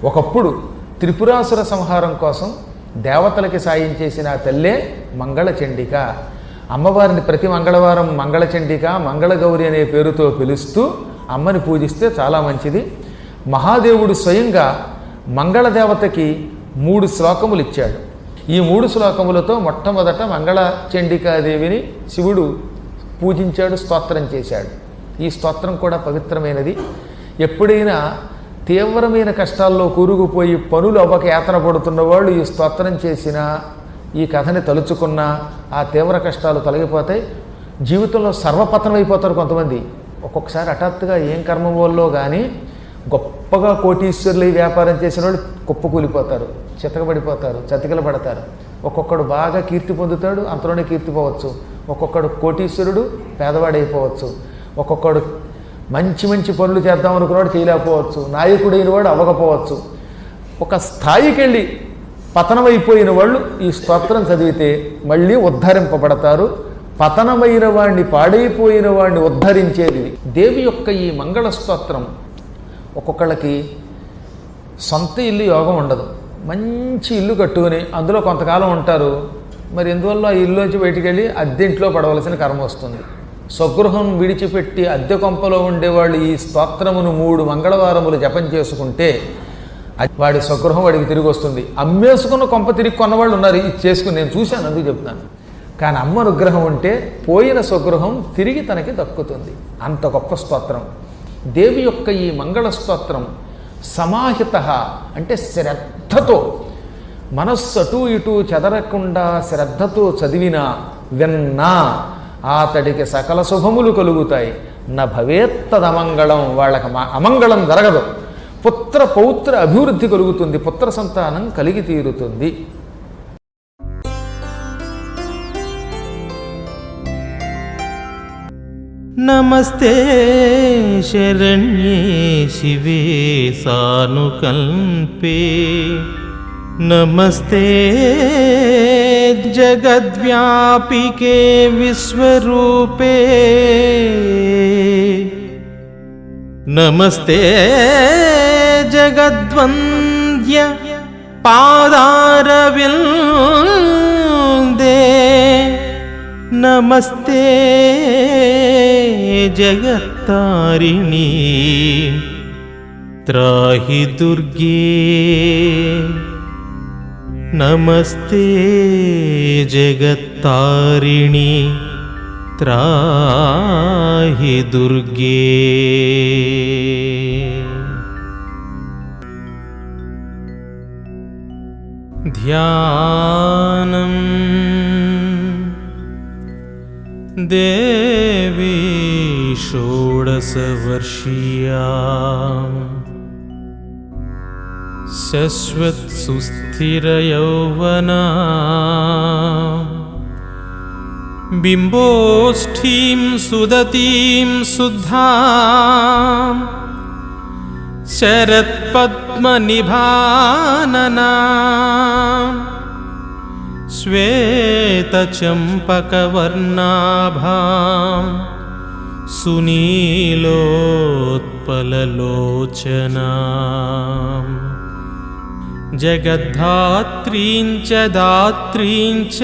ఒకప్పుడు త్రిపురాసుర సంహారం కోసం దేవతలకి సాయం చేసిన ఆ తల్లే మంగళచండిక. అమ్మవారిని ప్రతి మంగళవారం మంగళచండిక, మంగళగౌరి అనే పేరుతో పిలుస్తూ అమ్మని పూజిస్తే చాలా మంచిది. మహాదేవుడు స్వయంగా మంగళదేవతకి 3 శ్లోకములు ఇచ్చాడు. ఈ 3 శ్లోకములతో మొట్టమొదట మంగళచండికాదేవిని శివుడు పూజించాడు, స్తోత్రం చేశాడు. ఈ స్తోత్రం కూడా పవిత్రమైనది. ఎప్పుడైనా తీవ్రమైన కష్టాల్లో కూరుకుపోయి పనులు అవ్వక యాతన పడుతున్న వాళ్ళు ఈ స్తోత్రం చేసినా, ఈ కథని తలుచుకున్నా ఆ తీవ్ర కష్టాలు తొలగిపోతాయి. జీవితంలో సర్వపతనం అయిపోతారు కొంతమంది. ఒక్కొక్కసారి హఠాత్తుగా ఏం కర్మ వల్లో కానీ గొప్పగా కోటీశ్వరులు వ్యాపారం చేసిన వాళ్ళు కుప్పకూలిపోతారు, చితకబడిపోతారు, చతికిల పడతారు. ఒక్కొక్కడు బాగా కీర్తి పొందుతాడు, అంతలోనే కీర్తి పోవచ్చు. ఒక్కొక్కడు కోటీశ్వరుడు పేదవాడైపోవచ్చు. ఒక్కొక్కడు మంచి మంచి పనులు చేద్దాం అనుకున్నవాడు చేయలేకపోవచ్చు, నాయకుడైన వాడు అవ్వకపోవచ్చు. ఒక స్థాయికి వెళ్ళి పతనమైపోయిన వాళ్ళు ఈ స్తోత్రం చదివితే మళ్ళీ ఉద్ధరింపబడతారు. పతనమైన వాడిని, పాడైపోయిన వాడిని ఉద్ధరించేది దేవి యొక్క ఈ మంగళ స్తోత్రం. ఒక్కొక్కళ్ళకి సొంత ఇల్లు యోగం ఉండదు, మంచి ఇల్లు కట్టుకుని అందులో కొంతకాలం ఉంటారు. మరి ఎందువల్ల ఆ ఇల్లులోంచి బయటికి వెళ్ళి అద్దెంట్లో పడవలసిన కర్మ వస్తుంది. స్వగృహం విడిచిపెట్టి అద్దె కొంపలో ఉండేవాళ్ళు ఈ స్తోత్రమును 3 మంగళవారములు జపం చేసుకుంటే వాడి స్వగృహం వాడికి తిరిగి వస్తుంది. అమ్మేసుకున్న కొంప తిరిగి కొన్నవాళ్ళు ఉన్నారు, ఇది చేసుకుని నేను చూశాను, అందుకు చెప్తాను. కానీ అమ్మ అనుగ్రహం ఉంటే పోయిన స్వగృహం తిరిగి తనకి దక్కుతుంది. అంత గొప్ప స్తోత్రం దేవి యొక్క ఈ మంగళ స్తోత్రం. సమాహిత అంటే శ్రద్ధతో, మనస్సు అటూ ఇటూ చెదరకుండా శ్రద్ధతో చదివినా విన్నా అతడికి సకల శుభములు కలుగుతాయి. నా భవేత్తదమంగళం, వాళ్ళకి అమంగళం జరగదు. పుత్ర పౌత్ర అభివృద్ధి కలుగుతుంది, పుత్ర సంతానం కలిగి తీరుతుంది. నమస్తే శరణ్యే శివే సానుకల్పే, నమస్తే జగద్వ్యాపికే విశ్వరూపే, నమస్తే జగద్వంద్య పాదారవిందే, నమస్తే జగత్తారిణి త్రాహి దుర్గే, నమస్తే జగత్తారిణి త్రాహి దుర్గే. ధ్యానం దేవీ షోడశవర్షీయా శశ్వత్ సుస్థిర యౌవనా, బింబోష్ఠీం సుదతీం శుద్ధాం శరత్పద్మనిభాననా, శ్వేతచంపకవర్ణాభాం సునీలోత్పలలోచనాం, జగద్ధాత్రీం చ దాత్రీం చ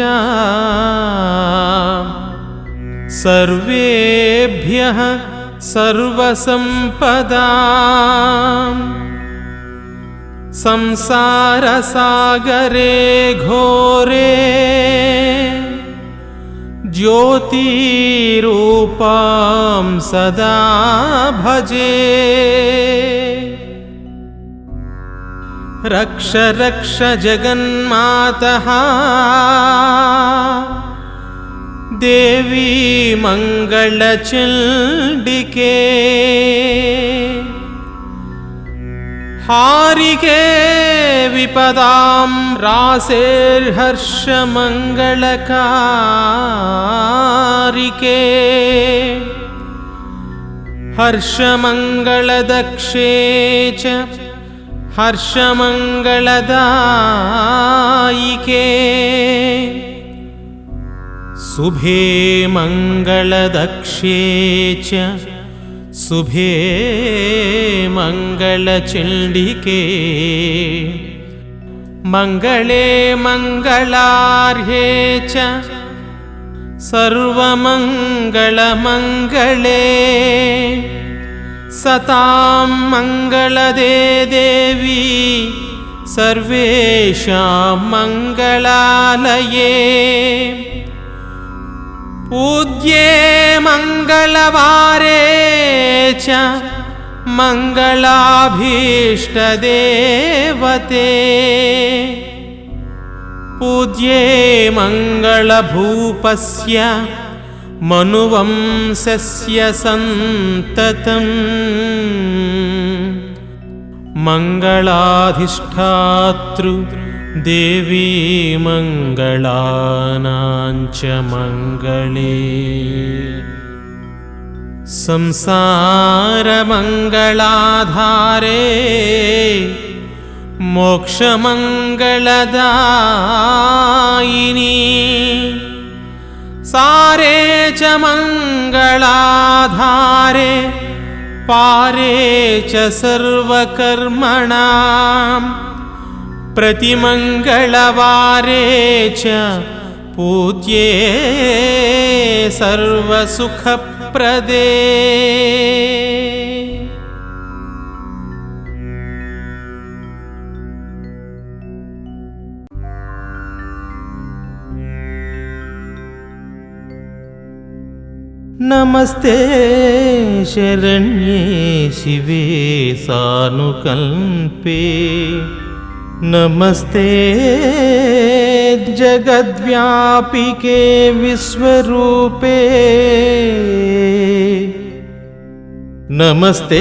సర్వేభ్యః సర్వసంపదాం, సంసారసాగరే ఘోరే జ్యోతిరూపాం సదా భజే, రక్ష రక్ష జగన్మాతః దేవీ మంగళచండికే, హారికే విపదాం రాసేర్హర్షమంగళకారికే, హర్షమంగళదక్షే చ హర్షమంగళదాయికే, శుభే మంగళదక్షే చ शुभे मङ्गलचण्डिके मङ्गले मङ्गलार्हे च सर्वमङ्गलमङ्गले सतां मङ्गलदे देवी सर्वेषां मङ्गलालये पूज्ये मङ्गलवारे च मङ्गलाभीष्टदेवते पूज्ये मङ्गलभूपस्य मनुवंशस्य सन्ततम् मङ्गलाधिष्ठातृ देवी मङ्गलानां च मङ्गले संसारमङ्गलाधारे मोक्षमङ्गलदायिनी सारे च मङ्गलाधारे पारे च सर्वकर्मणां प्रतिमङ्गलवारे च पूज्ये सर्वसुखप्रदे नमस्ते शरण्ये शिवे सानुकल्पे नमस्ते जगद्व्यापिके विश्वरूपे नमस्ते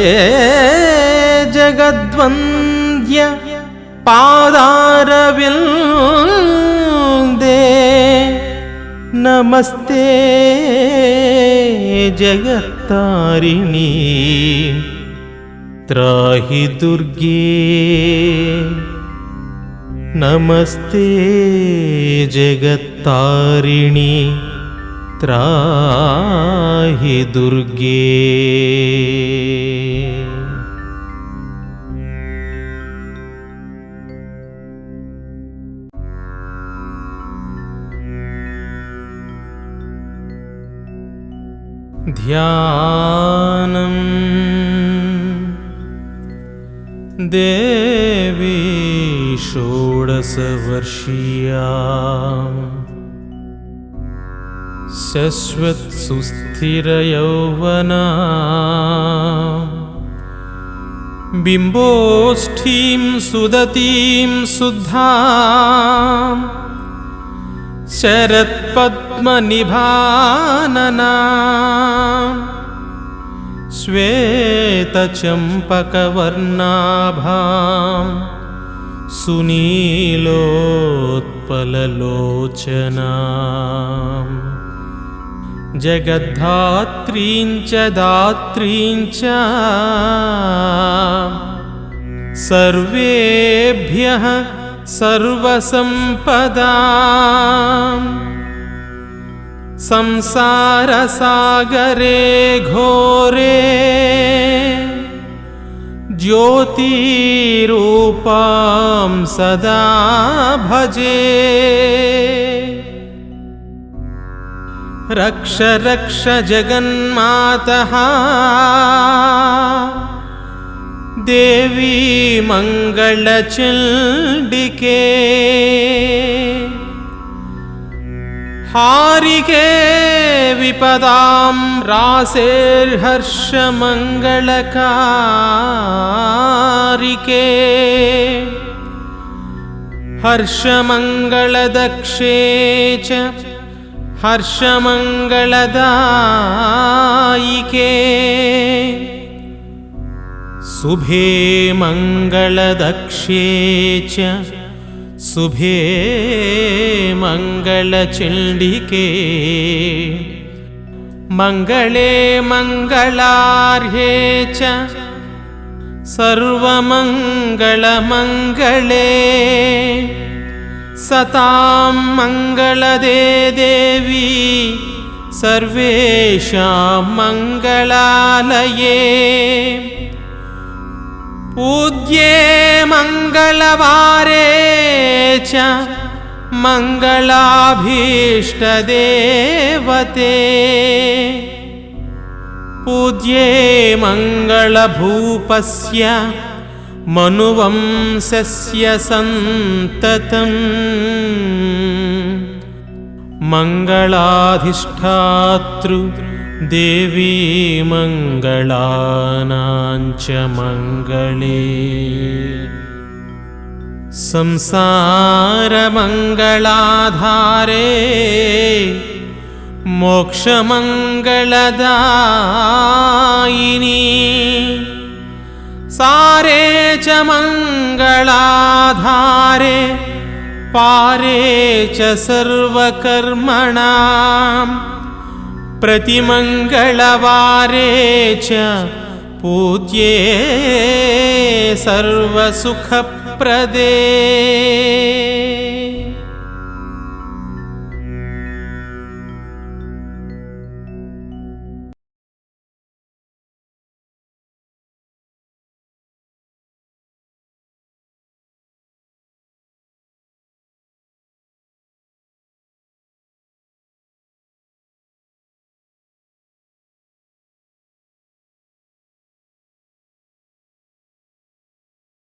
जगद्वन्द्य पादारविन्दे नमस्ते जगत्तारिणी त्राहि दुर्गे नमस्ते जगत्तारिणी त्राहि दुर्गे ध्यानम् देवी षोडशवर्षीया शश्वत्सुस्थिरयौवना बिम्बोष्ठीं सुदतीं शुद्धा शरत्पद्मनिभानना श्वेतचम्पकवर्णाभां सुनीलोत्पललोचना जगद्धात्रीं च दात्रीं च सर्वेभ्यः सर्वसम्पदां संसारसागरे घोरे ज्योतिरूपां सदा भजे रक्ष रक्ष जगन्मातः देवी मङ्गलचण्डिके हारिके विपदां रासेर्हर्षमङ्गलकारिके हर्षमङ्गलदक्षे च हर्षमङ्गलदायिके शुभे मङ्गलदक्षे च शुभे मङ्गलचण्डिके मङ्गले मङ्गलार्हे च सर्वमङ्गलमङ्गले सतां मङ्गलदे देवी सर्वेषां मङ्गलालये पूज्ये मङ्गलवारे च मङ्गलाभीष्टदेवते पूज्ये मङ्गलभूपस्य मनुवंशस्य सन्ततम् मङ्गलाधिष्ठातृ देवी मङ्गलानां च मङ्गले संसारमङ्गलाधारे मोक्षमङ्गलदायिनी सारे च मङ्गलाधारे पारे च सर्वकर्मणां प्रतिमङ्गलवारे च पूज्ये सर्वसुखप्रदे।